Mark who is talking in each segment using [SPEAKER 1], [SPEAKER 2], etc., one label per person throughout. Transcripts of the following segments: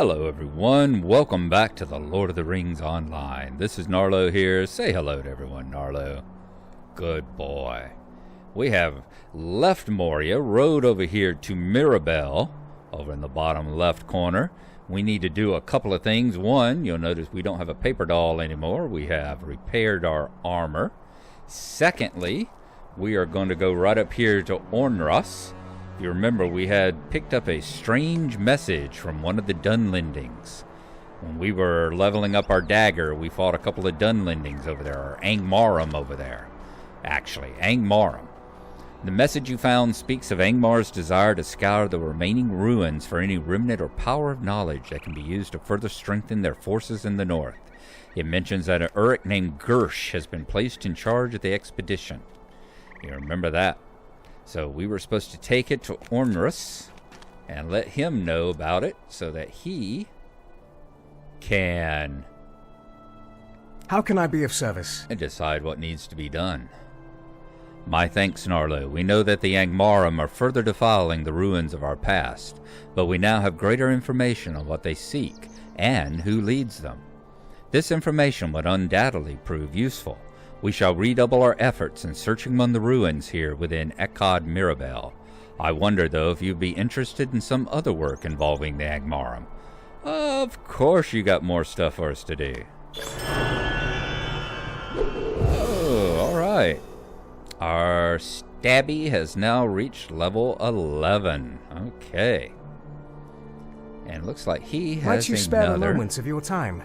[SPEAKER 1] Hello everyone, welcome back to the Lord of the Rings Online. This is Gnarlo here. Say hello to everyone, Gnarlo. Good boy. We have left Moria, rode over here to Mirabel, over in the bottom left corner. We need to do a couple of things. One, you'll notice we don't have a paper doll anymore. We have repaired our armor. Secondly, we are going to go right up here to Ornros. You remember we had picked up a strange message from one of the Dunlendings. When we were leveling up our dagger, we fought a couple of Dunlendings over there, or Angmarum over there. Actually, Angmarum. The message you found speaks of Angmar's desire to scour the remaining ruins for any remnant or power of knowledge that can be used to further strengthen their forces in the north. It mentions that an Uruk named Gersh has been placed in charge of the expedition. You remember that? So we were supposed to take it to Ornros and let him know about it so that he can...
[SPEAKER 2] How can I be of service?
[SPEAKER 1] And decide what needs to be done. My thanks, Gnarlo. We know that the Angmarum are further defiling the ruins of our past, but we now have greater information on what they seek and who leads them. This information would undoubtedly prove useful. We shall redouble our efforts in searching among the ruins here within Ekhad Mirabel. I wonder, though, if you'd be interested in some other work involving the Angmarum. Of course you got more stuff for us to do. Oh, alright. Our Stabby has now reached level 11. Okay. And looks like he has
[SPEAKER 2] Might you spare a moment of your time?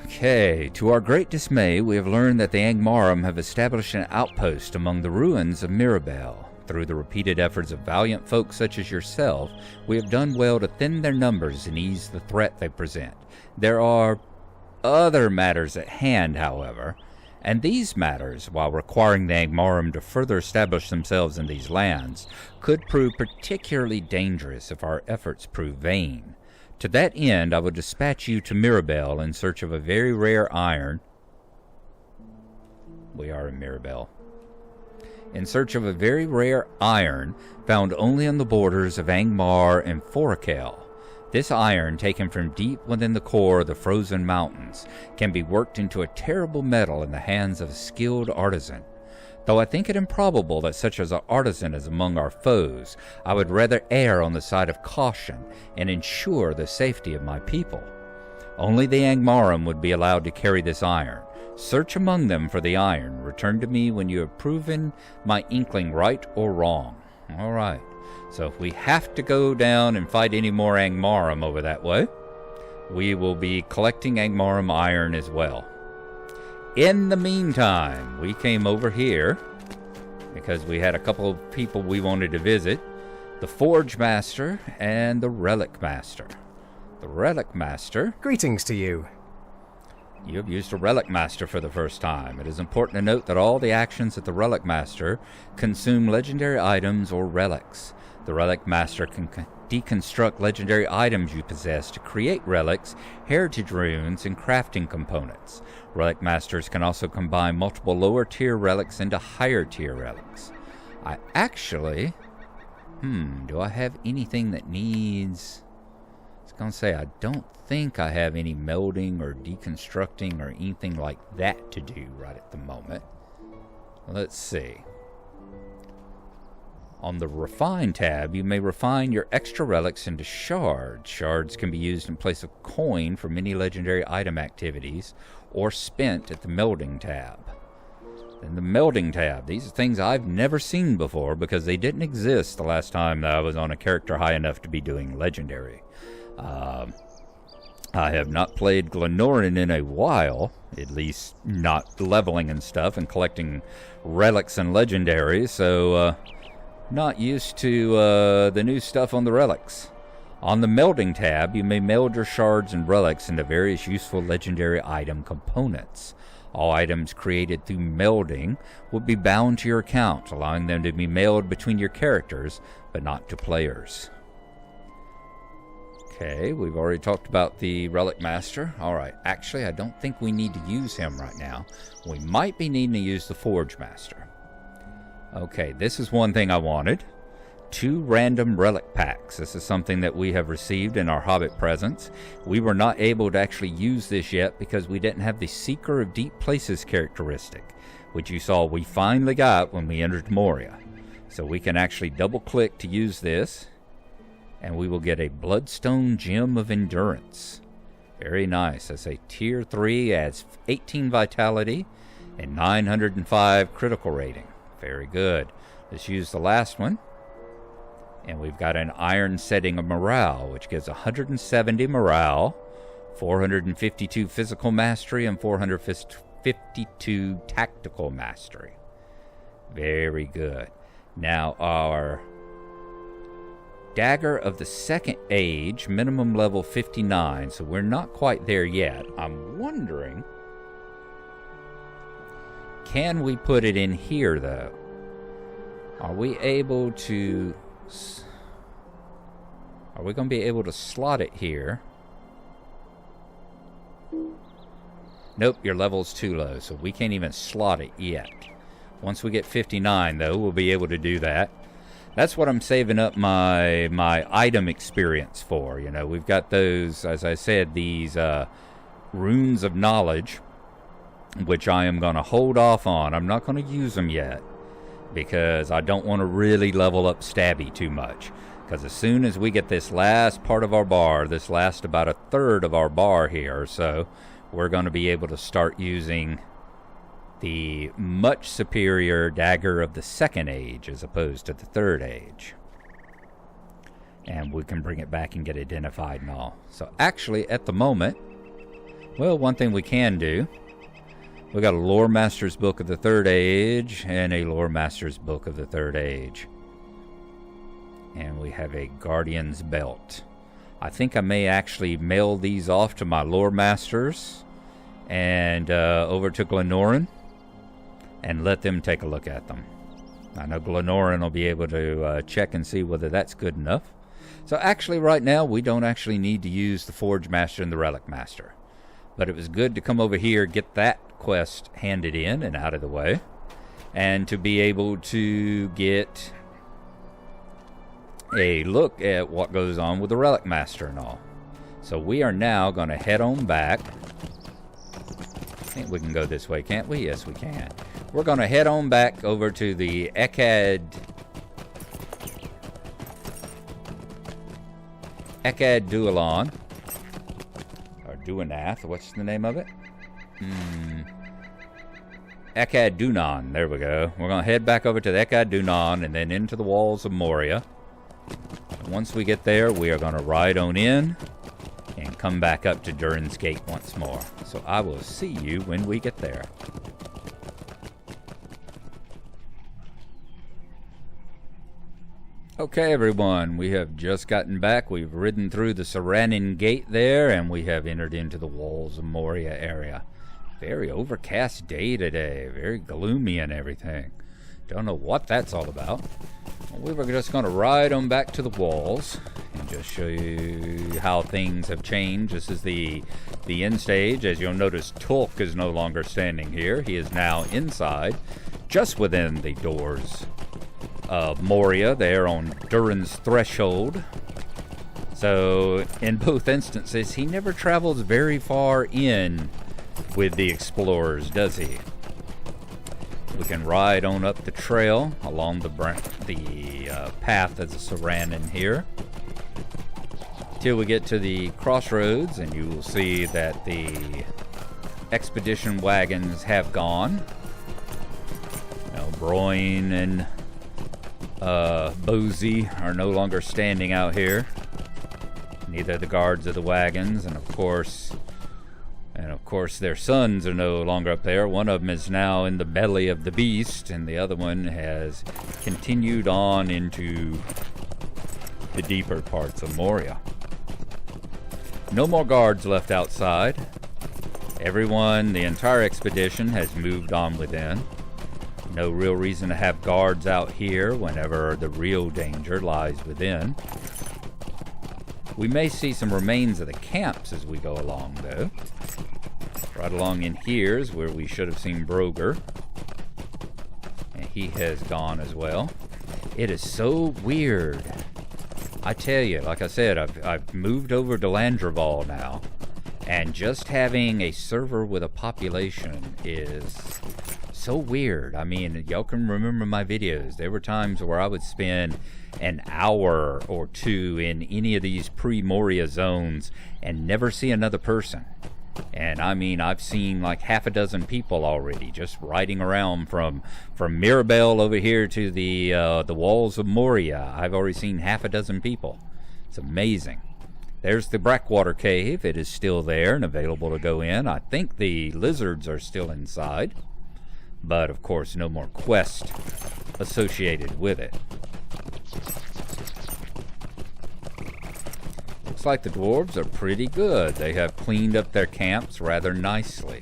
[SPEAKER 1] Okay, to our great dismay, we have learned that the Angmarum have established an outpost among the ruins of Mirabel. Through the repeated efforts of valiant folk such as yourself, we have done well to thin their numbers and ease the threat they present. There are other matters at hand, however, and these matters, while requiring the Angmarum to further establish themselves in these lands, could prove particularly dangerous if our efforts prove vain. To that end, I will dispatch you to Mirabel in search of a very rare iron. We are in Mirabel. In search of a very rare iron found only on the borders of Angmar and Forakel. This iron, taken from deep within the core of the frozen mountains, can be worked into a terrible metal in the hands of a skilled artisan. Though I think it improbable that such as an artisan is among our foes, I would rather err on the side of caution and ensure the safety of my people. Only the Angmarum would be allowed to carry this iron. Search among them for the iron. Return to me when you have proven my inkling right or wrong. All right. So if we have to go down and fight any more Angmarum over that way, we will be collecting Angmarum iron as well. In the meantime, we came over here because we had a couple of people we wanted to visit. The Forge Master and the Relic Master. The Relic Master...
[SPEAKER 2] Greetings to you.
[SPEAKER 1] You have used a Relic Master for the first time. It is important to note that all the actions of the Relic Master consume legendary items or relics. The Relic Master can deconstruct legendary items you possess to create relics, heritage runes, and crafting components. Relic Masters can also combine multiple lower-tier relics into higher-tier relics. I actually... do I have anything that needs... I was going to say, I don't think I have any melding or deconstructing or anything like that to do right at the moment. Let's see. On the Refine tab, you may refine your extra relics into shards. Shards can be used in place of coin for many legendary item activities, or spent at the Melding tab. In the Melding tab, these are things I've never seen before because they didn't exist the last time that I was on a character high enough to be doing legendary. I have not played Glenorin in a while, at least not leveling and stuff and collecting relics and legendaries, so not used to the new stuff on the relics. On the Melding tab, you may meld your shards and relics into various useful legendary item components. All items created through melding will be bound to your account, allowing them to be mailed between your characters, but not to players. Okay, we've already talked about the Relic Master. Alright, actually I don't think we need to use him right now. We might be needing to use the Forge Master. Okay, this is one thing I wanted. 2 random relic packs. This is something that we have received in our Hobbit presents. We were not able to actually use this yet because we didn't have the Seeker of Deep Places characteristic, which you saw we finally got when we entered Moria. So we can actually double click to use this, and we will get a Bloodstone Gem of Endurance. Very nice. That's a tier 3, adds 18 vitality and 905 critical rating. Very good. Let's use the last one. And we've got an Iron Setting of Morale, which gives 170 morale, 452 physical mastery, and 452 tactical mastery. Very good. Now our Dagger of the Second Age, minimum level 59, so we're not quite there yet. I'm wondering, can we put it in here though? Are we able to... Are we going to be able to slot it here? Nope, your level's too low, so we can't even slot it yet. Once we get 59, though, we'll be able to do that. That's what I'm saving up my item experience for. You know, we've got those, as I said, these runes of knowledge, which I am going to hold off on. I'm not going to use them yet because I don't want to really level up Stabby too much. Because as soon as we get this last part of our bar, this last about a third of our bar here or so, we're going to be able to start using the much superior Dagger of the Second Age as opposed to the Third Age. And we can bring it back and get identified and all. So actually, at the moment, well, one thing we can do, we got a Lore Master's Book of the Third Age and a Lore Master's Book of the Third Age. And we have a Guardian's Belt. I think I may actually mail these off to my Lore Masters and over to Glenorin and let them take a look at them. I know Glenorin will be able to check and see whether that's good enough. So actually right now we don't actually need to use the Forge Master and the Relic Master. But it was good to come over here, get that quest handed in and out of the way, and to be able to get a look at what goes on with the Relic Master and all. So we are now going to head on back. I think we can go this way, can't we? Yes, we can. We're going to head on back over to the Khazad-dum, or Duinath, what's the name of it? Khazad-dum, there we go. We're going to head back over to the Khazad-dum and then into the walls of Moria. And once we get there, we are going to ride on in and come back up to Durin's Gate once more. So I will see you when we get there. Okay, everyone, we have just gotten back. We've ridden through the Saranin Gate there, and we have entered into the walls of Moria area. Very overcast day today, very gloomy and everything. Don't know what that's all about. We were just going to ride on back to the walls and just show you how things have changed. This is the end stage. As you'll notice, Tulk is no longer standing here. He is now inside, just within the doors of Moria, there on Durin's threshold. So in both instances, he never travels very far in with the explorers, does he? We can ride on up the trail along the path of the Saranin here till we get to the crossroads, and you will see that the expedition wagons have gone. Now, Broin and Bozy are no longer standing out here. Neither the guards of the wagons, and of course their sons are no longer up there. One of them is now in the belly of the beast, and the other one has continued on into the deeper parts of Moria. No more guards left outside. Everyone, the entire expedition, has moved on within. No real reason to have guards out here whenever the real danger lies within. We may see some remains of the camps as we go along, though. Right along in here is where we should have seen Broger. And he has gone as well. It is so weird. I tell you, like I said, I've moved over to Landreval now, and just having a server with a population is so weird. I mean, y'all can remember my videos. There were times where I would spend an hour or two in any of these pre-Moria zones and never see another person. And I mean, I've seen like half a dozen people already just riding around from Mirabelle over here to the walls of Moria. I've already seen half a dozen people. It's amazing. There's the Brackwater Cave. It is still there and available to go in. I think the lizards are still inside, but of course no more quest associated with it. Looks like the dwarves are pretty good. They have cleaned up their camps rather nicely.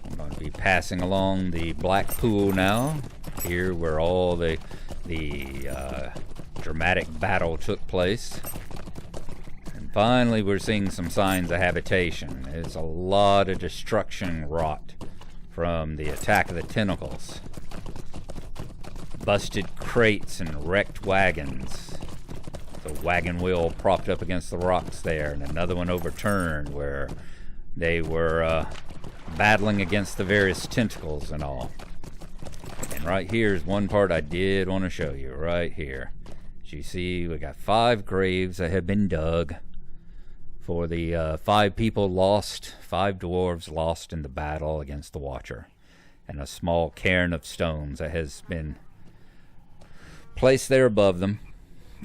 [SPEAKER 1] I'm going to be passing along the Black Pool now, here where all the dramatic battle took place. And finally we're seeing some signs of habitation. There's a lot of destruction wrought from the attack of the tentacles. Busted crates and wrecked wagons. The wagon wheel propped up against the rocks there, and another one overturned where they were battling against the various tentacles and all. And right here is one part I did want to show you, right here. As you see, we got 5 graves that have been dug for the 5 people lost, 5 dwarves lost in the battle against the Watcher, and a small cairn of stones that has been placed there above them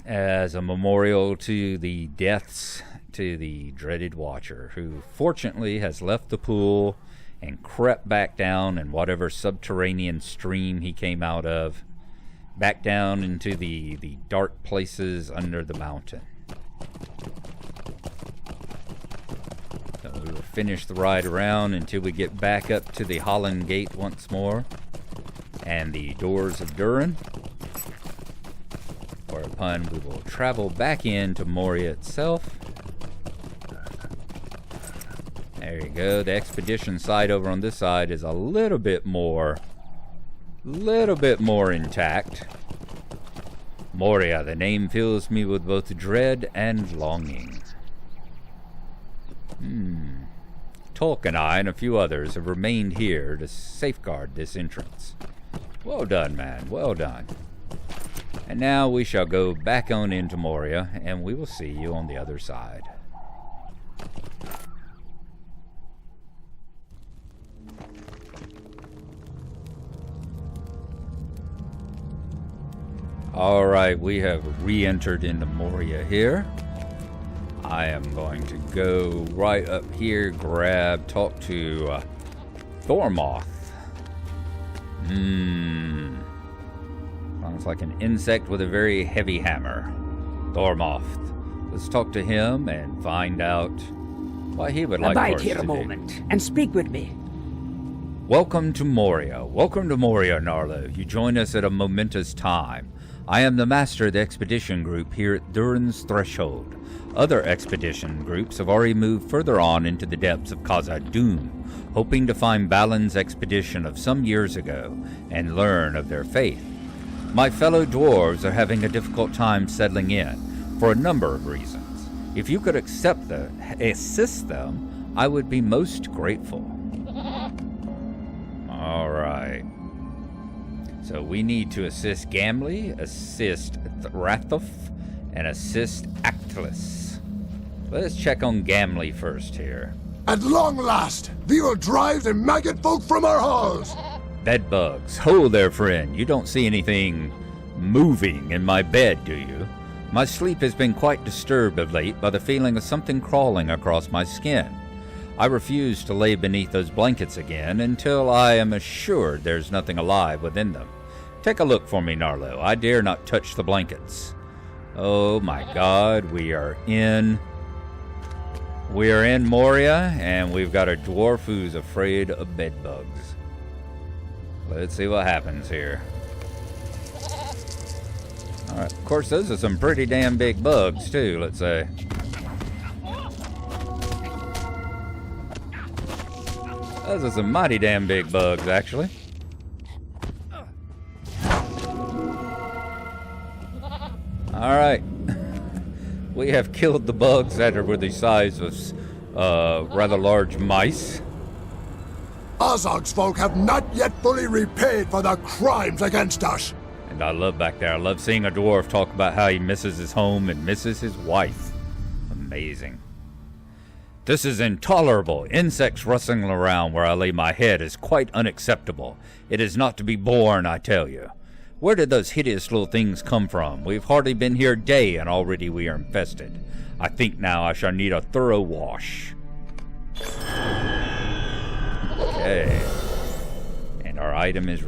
[SPEAKER 1] as a memorial to the deaths to the dreaded Watcher, who fortunately has left the pool and crept back down in whatever subterranean stream he came out of, back down into the dark places under the mountain. So we will finish the ride around until we get back up to the Holland Gate once more and the doors of Durin, whereupon we will travel back into Moria itself. There you go. The expedition site over on this side is a little bit more intact. Moria, the name fills me with both dread and longing. Tolk and I and a few others have remained here to safeguard this entrance. Well done, man. Well done. And now we shall go back on into Moria, and we will see you on the other side. Alright, we have re-entered into Moria here. I am going to go right up here, talk to Thormoth. Sounds like an insect with a very heavy hammer. Thormoth. Let's talk to him and find out what he would like for us to do.
[SPEAKER 3] Abide here a moment and speak with me.
[SPEAKER 1] Welcome to Moria. Welcome to Moria, Gnarlo. You join us at a momentous time. I am the master of the expedition group here at Durin's Threshold. Other expedition groups have already moved further on into the depths of khazad-dum, hoping to find Balin's expedition of some years ago and learn of their faith. My fellow dwarves are having a difficult time settling in, for a number of reasons. If you could assist them, I would be most grateful. Alright. So we need to assist Gamli, assist Rathof, and assist Actless. Let's check on Gamli first here.
[SPEAKER 4] At long last, we will drive the maggot folk from our halls.
[SPEAKER 1] BedBugs. Ho there, friend. You don't see anything moving in my bed, do you? My sleep has been quite disturbed of late by the feeling of something crawling across my skin. I refuse to lay beneath those blankets again until I am assured there's nothing alive within them. Take a look for me, Gnarlo. I dare not touch the blankets. Oh my God, we are in Moria, and we've got a dwarf who's afraid of BedBugs. Let's see what happens here. Alright, of course those are some pretty damn big bugs too, let's say. Those are some mighty damn big bugs, actually. Alright. We have killed the bugs that were the size of rather large mice.
[SPEAKER 4] Azog's folk have not yet fully repaid for their crimes against us.
[SPEAKER 1] And I love back there. I love seeing a dwarf talk about how he misses his home and misses his wife. Amazing. This is intolerable. Insects rustling around where I lay my head is quite unacceptable. It is not to be borne, I tell you. Where did those hideous little things come from? We've hardly been here a day and already we are infested. I think now I shall need a thorough wash. Okay. And our item is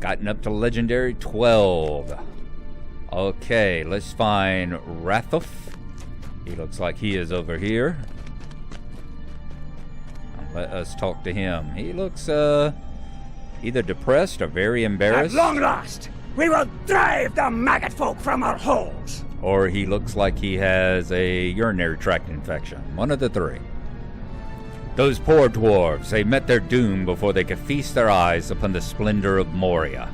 [SPEAKER 1] gotten up to legendary 12. Okay, let's find Rathof. He looks like he is over here. Let us talk to him. He looks either depressed or very embarrassed.
[SPEAKER 3] At long last, we will drive the maggot folk from our holes.
[SPEAKER 1] Or he looks like he has a urinary tract infection. One of the three. Those poor dwarves, they met their doom before they could feast their eyes upon the splendor of Moria.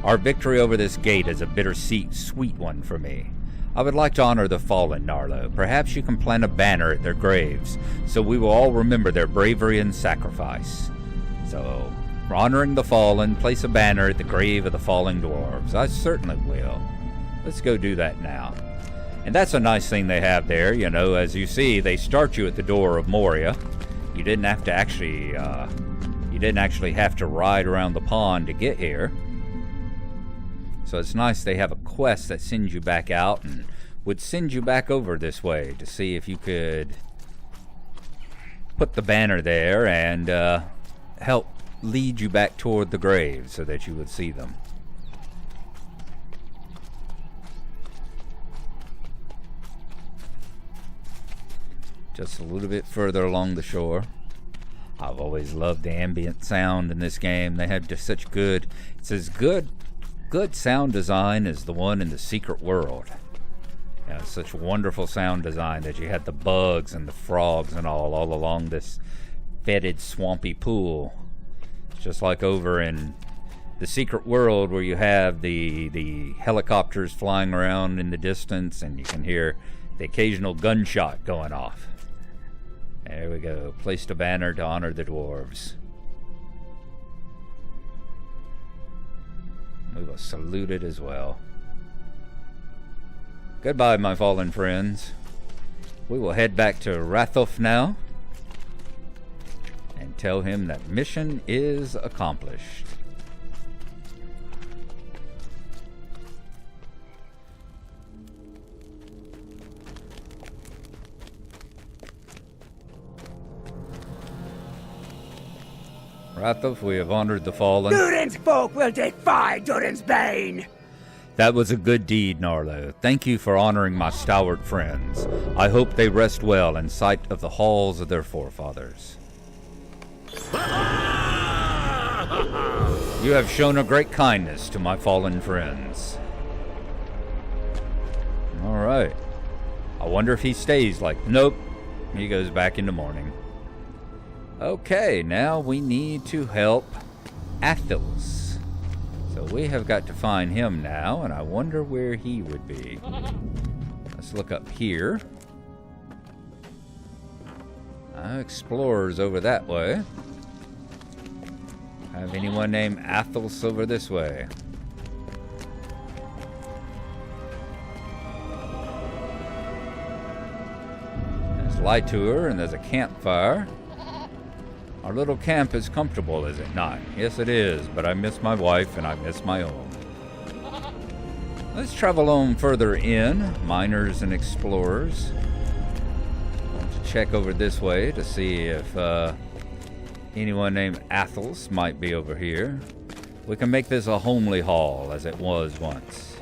[SPEAKER 1] Our victory over this gate is a bittersweet, sweet one for me. I would like to honor the fallen, Gnarlo. Perhaps you can plant a banner at their graves, so we will all remember their bravery and sacrifice. So, for honoring the fallen, place a banner at the grave of the fallen dwarves. I certainly will. Let's go do that now. And that's a nice thing they have there, you know, as you see, they start you at the door of Moria. You didn't have to actually, have to ride around the pond to get here. So it's nice they have a quest that sends you back out and would send you back over this way to see if you could put the banner there and help lead you back toward the grave so that you would see them. Just a little bit further along the shore. I've always loved the ambient sound in this game. They have just such good, it's as good sound design as the one in the Secret World. Yeah, such wonderful sound design that you had the bugs and the frogs and all along this fetid, swampy pool. It's just like over in the Secret World where you have the helicopters flying around in the distance and you can hear the occasional gunshot going off. There we go. Placed a banner to honor the dwarves. We will salute it as well. Goodbye, my fallen friends. We will head back to Rathof now and tell him that mission is accomplished. Rathof, we have honored the fallen.
[SPEAKER 3] Durin's folk will defy Durin's bane.
[SPEAKER 1] That was a good deed, Gnarlo. Thank you for honoring my stalwart friends. I hope they rest well in sight of the halls of their forefathers. You have shown a great kindness to my fallen friends. Alright. I wonder if he stays like... Nope. He goes back in the morning. Okay, now we need to help Athos. So we have got to find him now, and I wonder where he would be. Let's look up here. Explorers over that way. Have anyone named Athos over this way? There's light to her, and there's a campfire. Our little camp is comfortable, is it not? Yes, it is, but I miss my wife and I miss my home. Let's travel on further in, miners and explorers. I want to check over this way to see if anyone named Athos might be over here. We can make this a homely hall as it was once.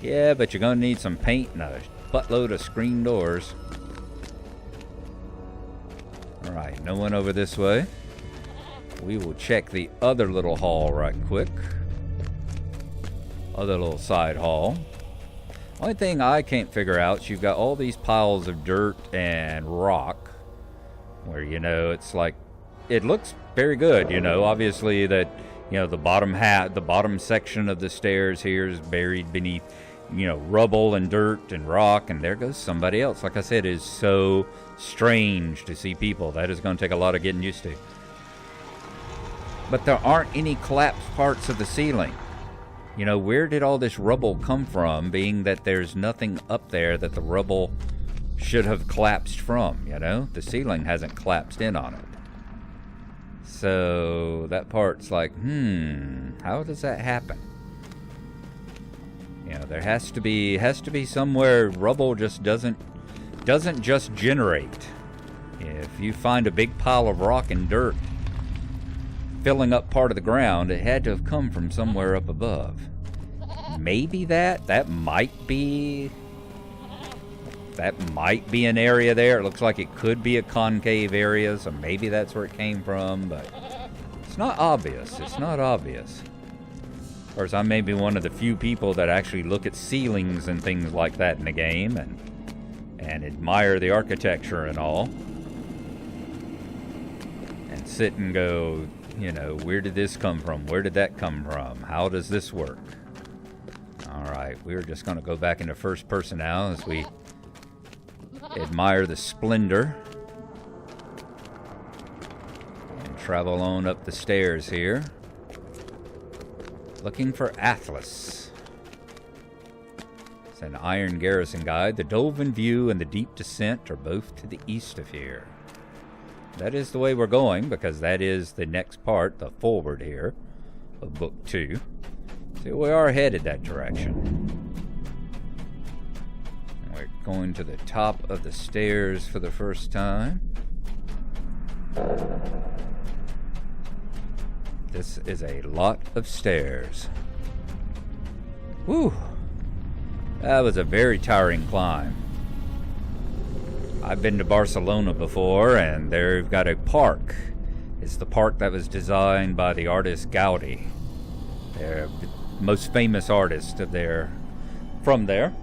[SPEAKER 1] Yeah, but you're gonna need some paint and a buttload of screen doors. Alright, no one over this way. We will check the other little hall right quick. Other little side hall. Only thing I can't figure out is you've got all these piles of dirt and rock. Where, you know, it's like... It looks very good, you know. Obviously that, you know, the bottom section of the stairs here is buried beneath you know, rubble and dirt and rock, and there goes somebody else. Like I said, it is so strange to see people. That is going to take a lot of getting used to. But there aren't any collapsed parts of the ceiling. You know, where did all this rubble come from, being that there's nothing up there that the rubble should have collapsed from, you know? The ceiling hasn't collapsed in on it. So that part's like, how does that happen? You know, there has to be somewhere rubble just doesn't just generate. If you find a big pile of rock and dirt filling up part of the ground, it had to have come from somewhere up above. Maybe that might be an area there. It looks like it could be a concave area, so maybe that's where it came from, but it's not obvious. It's not obvious. Of course, I may be one of the few people that actually look at ceilings and things like that in the game and admire the architecture and all. And sit and go, you know, where did this come from? Where did that come from? How does this work? Alright, we're just going to go back into first person now as we admire the splendor. And travel on up the stairs here. Looking for Atlas. It's an Iron Garrison Guide. The Dolphin View and the Deep Descent are both to the east of here. That is the way we're going, because that is the next part, the forward here, of Book 2. So we are headed that direction. We're going to the top of the stairs for the first time. This is a lot of stairs. Whew. That was a very tiring climb. I've been to Barcelona before, and they've got a park. It's the park that was designed by the artist Gaudi. They're the most famous artist from there.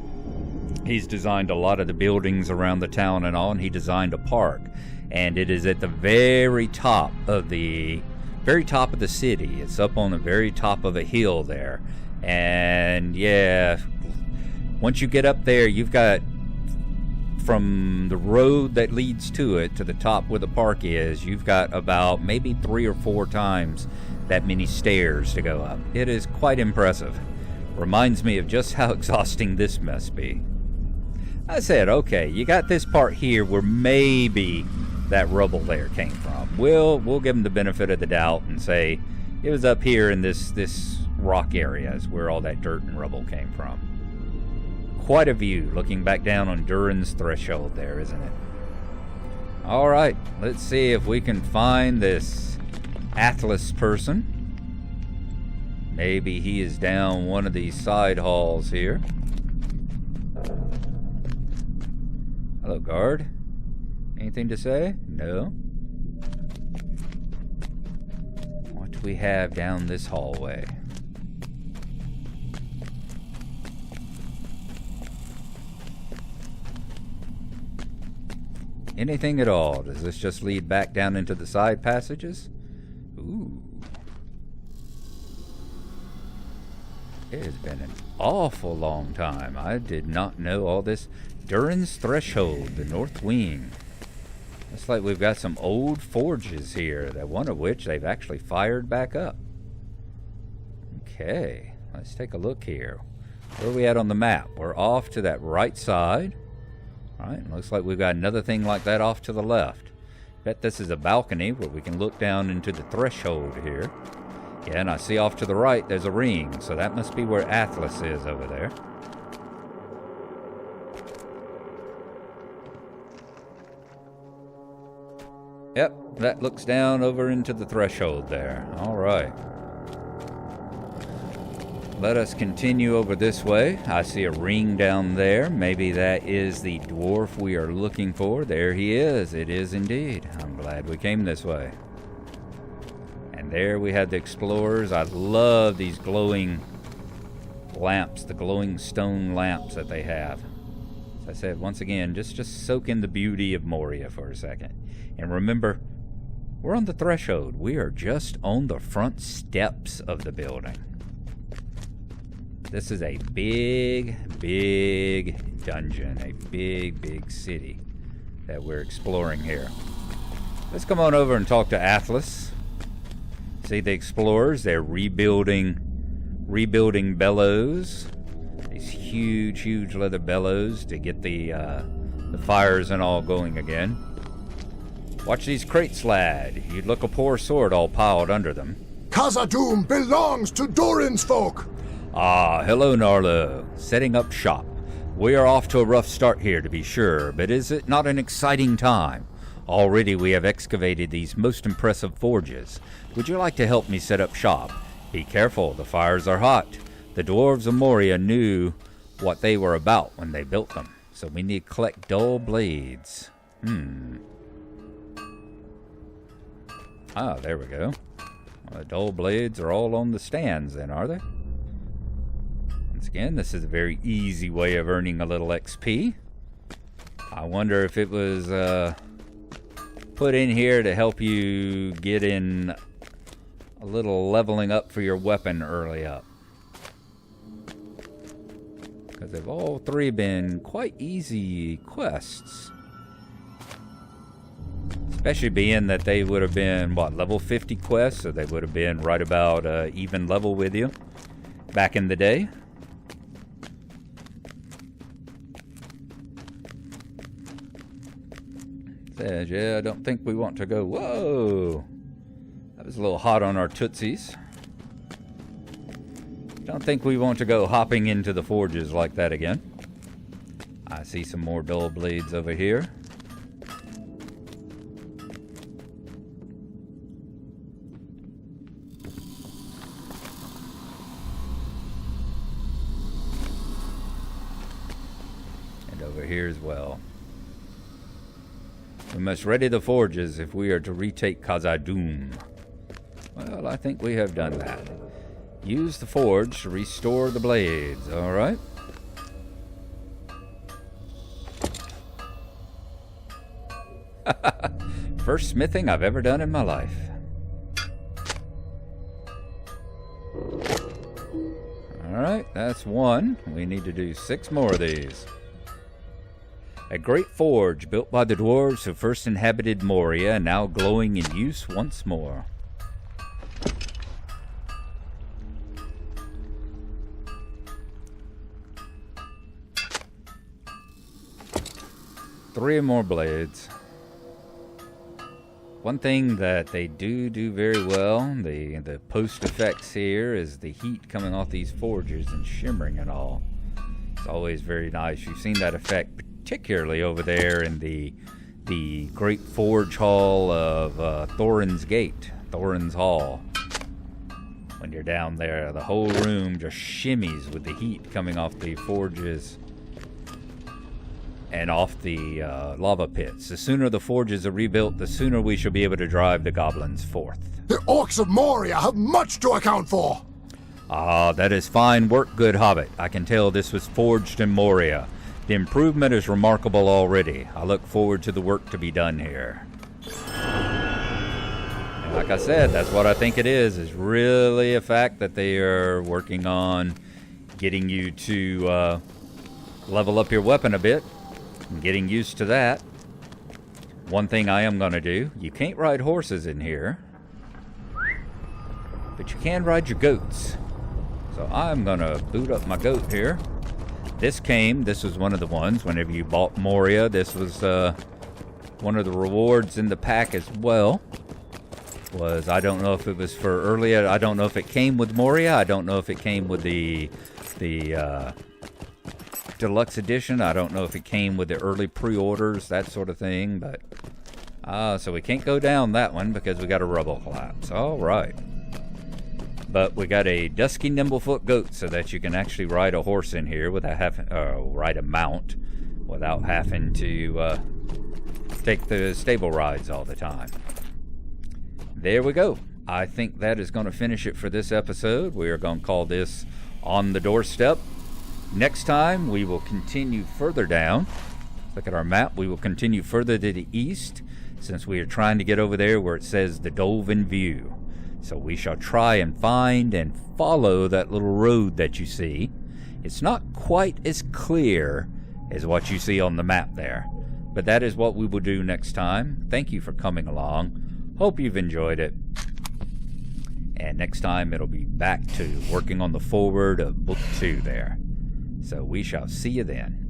[SPEAKER 1] He's designed a lot of the buildings around the town and all, and he designed a park. And it is at the very top of the city. It's up on the very top of a hill there. And yeah, once you get up there, you've got, from the road that leads to it to the top where the park is, you've got about maybe 3 or 4 times that many stairs to go up. It is quite impressive. Reminds me of just how exhausting this must be. I said, okay, you got this part here where maybe that rubble there came from. We'll give them the benefit of the doubt and say it was up here in this rock area is where all that dirt and rubble came from. Quite a view looking back down on Durin's threshold there, isn't it? Alright, let's see if we can find this Atlas person. Maybe he is down one of these side halls here. Hello, guard. Anything to say? No. What do we have down this hallway? Anything at all? Does this just lead back down into the side passages? Ooh. It has been an awful long time. I did not know all this. Durin's Threshold, the North Wing. Looks like we've got some old forges here, that one of which they've actually fired back up. Okay, let's take a look here. Where are we at on the map? We're off to that right side. Alright, looks like we've got another thing like that off to the left. Bet this is a balcony where we can look down into the threshold here. Yeah, and I see off to the right there's a ring, so that must be where Atlas is over there. Yep, that looks down over into the threshold there. Alright. Let us continue over this way. I see a ring down there. Maybe that is the dwarf we are looking for. There he is. It is indeed. I'm glad we came this way. And there we have the explorers. I love these glowing lamps, the glowing stone lamps that they have. As I said, once again, just soak in the beauty of Moria for a second. And remember, we're on the threshold. We are just on the front steps of the building. This is a big, big dungeon, a big, big city that we're exploring here. Let's come on over and talk to Atlas. See the explorers, they're rebuilding bellows. These huge leather bellows to get the fires and all going again. Watch these crates, lad. You'd look a poor sword all piled under them.
[SPEAKER 4] Khazad-dum belongs to Durin's folk.
[SPEAKER 1] Ah, hello, Gnarlo. Setting up shop. We are off to a rough start here, to be sure, but is it not an exciting time? Already we have excavated these most impressive forges. Would you like to help me set up shop? Be careful, the fires are hot. The Dwarves of Moria knew what they were about when they built them, so we need to collect dull blades. Ah, there we go. Well, the dull blades are all on the stands then, are they? Once again, this is a very easy way of earning a little XP. I wonder if it was put in here to help you get in a little leveling up for your weapon early up. Because they've all three been quite easy quests. Especially being that they would have been, what, level 50 quests, so they would have been right about even level with you back in the day. Says, yeah, I don't think we want to go. Whoa! That was a little hot on our tootsies. Don't think we want to go hopping into the forges like that again. I see some more dull blades over here. And over here as well. We must ready the forges if we are to retake khazad-dum. Well, I think we have done that. Use the forge to restore the blades, alright? First smithing I've ever done in my life. Alright, that's one. We need to do 6 more of these. A great forge built by the Dwarves who first inhabited Moria, now glowing in use once more. Three more blades. One thing that they do very well, the post effects here, is the heat coming off these forges and shimmering and all. It's always very nice. You've seen that effect particularly over there in the great forge hall of Thorin's Gate, Thorin's Hall. When you're down there, the whole room just shimmies with the heat coming off the forges and off the lava pits. The sooner the forges are rebuilt, the sooner we shall be able to drive the goblins forth.
[SPEAKER 4] The orcs of Moria have much to account for.
[SPEAKER 1] Ah, that is fine work, good hobbit. I can tell this was forged in Moria. The improvement is remarkable already. I look forward to the work to be done here. And like I said, that's what I think it is really a fact that they are working on getting you to level up your weapon a bit. And getting used to that. One thing I am going to do, you can't ride horses in here, but you can ride your goats. So I'm going to boot up my goat here. This was one of the ones, whenever you bought Moria, this was one of the rewards in the pack as well. I don't know if it was for early, I don't know if it came with Moria, I don't know if it came with the deluxe edition, I don't know if it came with the early pre-orders, that sort of thing, but so we can't go down that one because we got a rubble collapse. Alright. But we got a dusky nimblefoot goat so that you can actually ride a horse in here without having, ride a mount without having to take the stable rides all the time. There we go. I think that is going to finish it for this episode. We are going to call this On the Doorstep. Next time, we will continue further down. Look at our map. We will continue further to the east since we are trying to get over there where it says the Dolven View. So we shall try and find and follow that little road that you see It's not quite as clear as what you see on the map there, but that is what we will do next time. Thank you for coming along. Hope you've enjoyed it. And next time it'll be back to working on the foreword of Book 2 there. So we shall see you then.